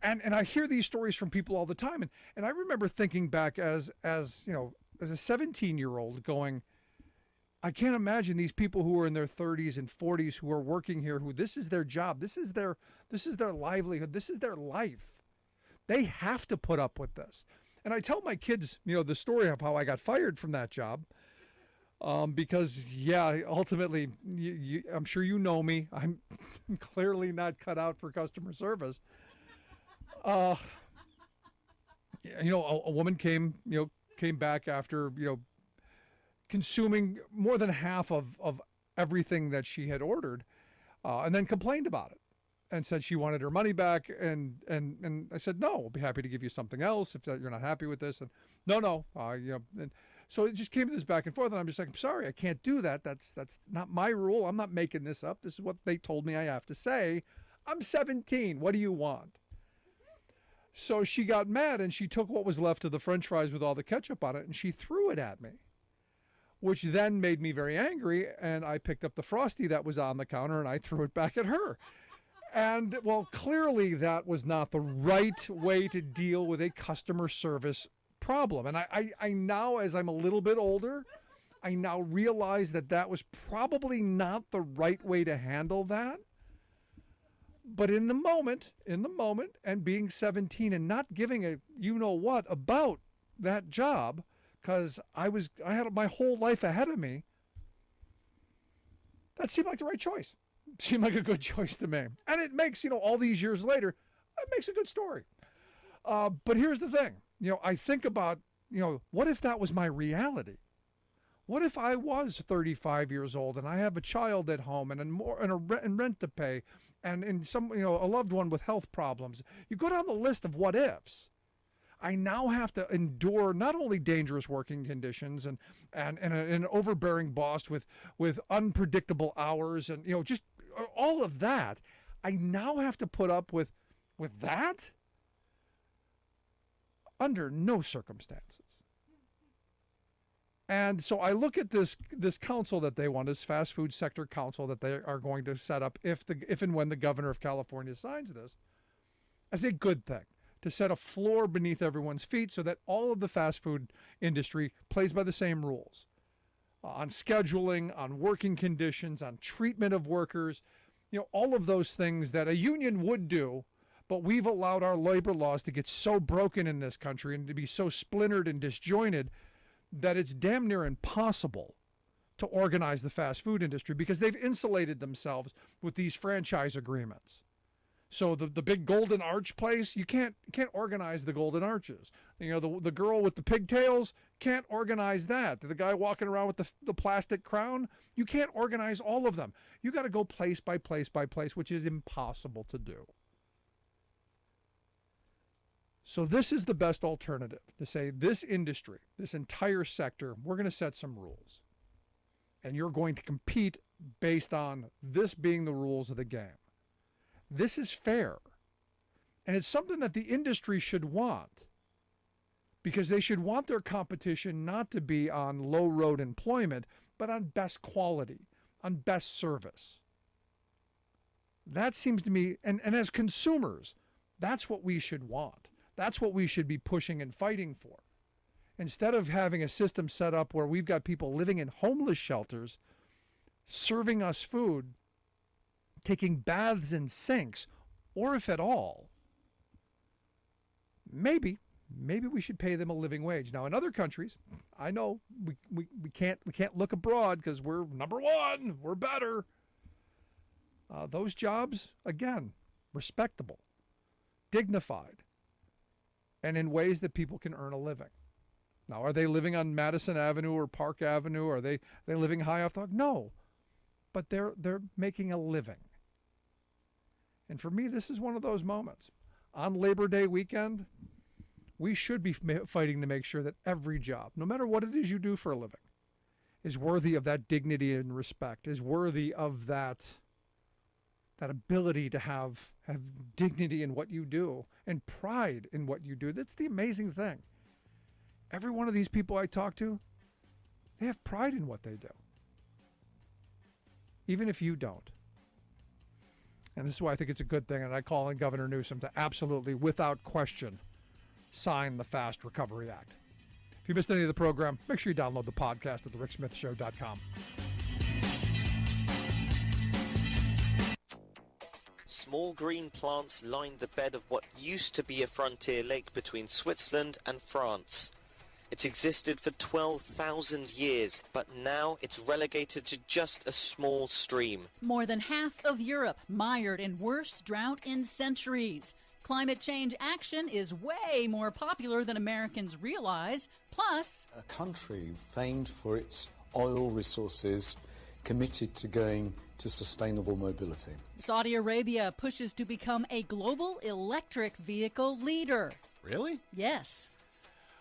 Speaker 3: I hear these stories from people all the time. And I remember thinking back as a 17-year-old going, I can't imagine these people who are in their 30s and 40s who are working here, who this is their job, this is their livelihood, this is their life. They have to put up with this. And I tell my kids, the story of how I got fired from that job. Because, ultimately, I'm sure you know me. I'm clearly not cut out for customer service. A woman came back after,
Speaker 1: consuming more than half of everything that she had ordered, and then complained about it and said she wanted her money back. And I said, no, I'll be happy to give you something else if you're not happy with this. And no, and so it just came to this back and forth. And I'm just like, I'm sorry, I can't do that. That's not my rule. I'm not making this up. This is what they told me I have to say. I'm 17. What do you want? So she got mad and she took what was left of the French fries with all the ketchup on it and she threw it at me, which then made me very angry. And I picked up the Frosty that was on the counter and I threw it back at her. And, well, clearly that was not the right way to deal with a customer service problem. And I now, as I'm a little bit older, I now realize that was probably not the right way to handle that. But in the moment, and being 17 and not giving a you-know-what about that job, because I had my whole life ahead of me, that seemed like the right choice. It seemed like a good choice to me. And it makes, all these years later, it makes a good story. But here's the thing. I think about, what if that was my reality? What if I was 35 years old and I have a child at home and rent to pay and some, a loved one with health problems? You go down the list of what ifs. I now have to endure not only dangerous working conditions and an overbearing boss with unpredictable hours and, just all of that. I now have to put up with that under no circumstances. And so I look at this council that they want, this fast food sector council that they are going to set up if and when the governor of California signs this, as a good thing, to set a floor beneath everyone's feet so that all of the fast food industry plays by the same rules on scheduling, on working conditions, on treatment of workers, all of those things that a union would do. But we've allowed our labor laws to get so broken in this country and to be so splintered and disjointed that it's damn near impossible to organize the fast food industry because they've insulated themselves with these franchise agreements. So the big Golden Arch place, you can't organize the Golden Arches. The girl with the pigtails, can't organize that. The guy walking around with the plastic crown, you can't organize all of them. You got to go place by place by place, which is impossible to do. So this is the best alternative, to say this industry, this entire sector, we're going to set some rules. And you're going to compete based on this being the rules of the game. This is fair. And it's something that the industry should want, because they should want their competition not to be on low road employment, but on best quality, on best service. That seems to me, and as consumers, that's what we should want. That's what we should be pushing and fighting for. Instead of having a system set up where we've got people living in homeless shelters, serving us food, taking baths in sinks, or if at all, maybe we should pay them a living wage. Now, in other countries, I know we can't look abroad because we're number one, we're better. Those jobs, again, respectable, dignified, and in ways that people can earn a living. Now, are they living on Madison Avenue or Park Avenue? Are they living high off the... No, but they're making a living. And for me, this is one of those moments. On Labor Day weekend, we should be fighting to make sure that every job, no matter what it is you do for a living, is worthy of that dignity and respect, is worthy of that ability to have dignity in what you do and pride in what you do. That's the amazing thing. Every one of these people I talk to, they have pride in what they do, even if you don't. And this is why I think it's a good thing, and I call on Governor Newsom to absolutely, without question, sign the Fast Recovery Act. If you missed any of the program, make sure you download the podcast at thericksmithshow.com.
Speaker 8: Small green plants lined the bed of what used to be a frontier lake between Switzerland and France. It's existed for 12,000 years, but now it's relegated to just a small stream.
Speaker 9: More than half of Europe mired in worst drought in centuries. Climate change action is way more popular than Americans realize. Plus,
Speaker 10: a country famed for its oil resources, committed to going to sustainable mobility.
Speaker 9: Saudi Arabia pushes to become a global electric vehicle leader.
Speaker 11: Really?
Speaker 9: Yes.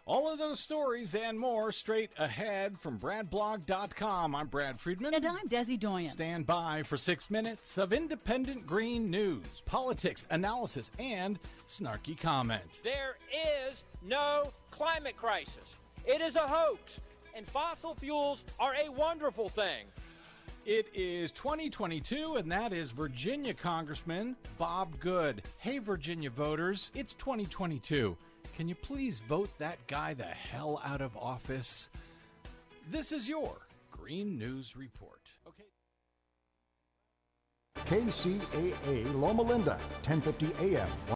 Speaker 11: All of those stories and more straight ahead from BradBlog.com. I'm Brad Friedman.
Speaker 9: And I'm Desi Doyen.
Speaker 11: Stand by for 6 minutes of independent green news, politics, analysis, and snarky comment.
Speaker 12: There is no climate crisis. It is a hoax, and fossil fuels are a wonderful thing.
Speaker 11: It is 2022, and that is Virginia Congressman Bob Good. Hey, Virginia voters, it's 2022. Can you please vote that guy the hell out of office? This is your Green News Report. Okay.
Speaker 13: KCAA Loma Linda, 1050 AM.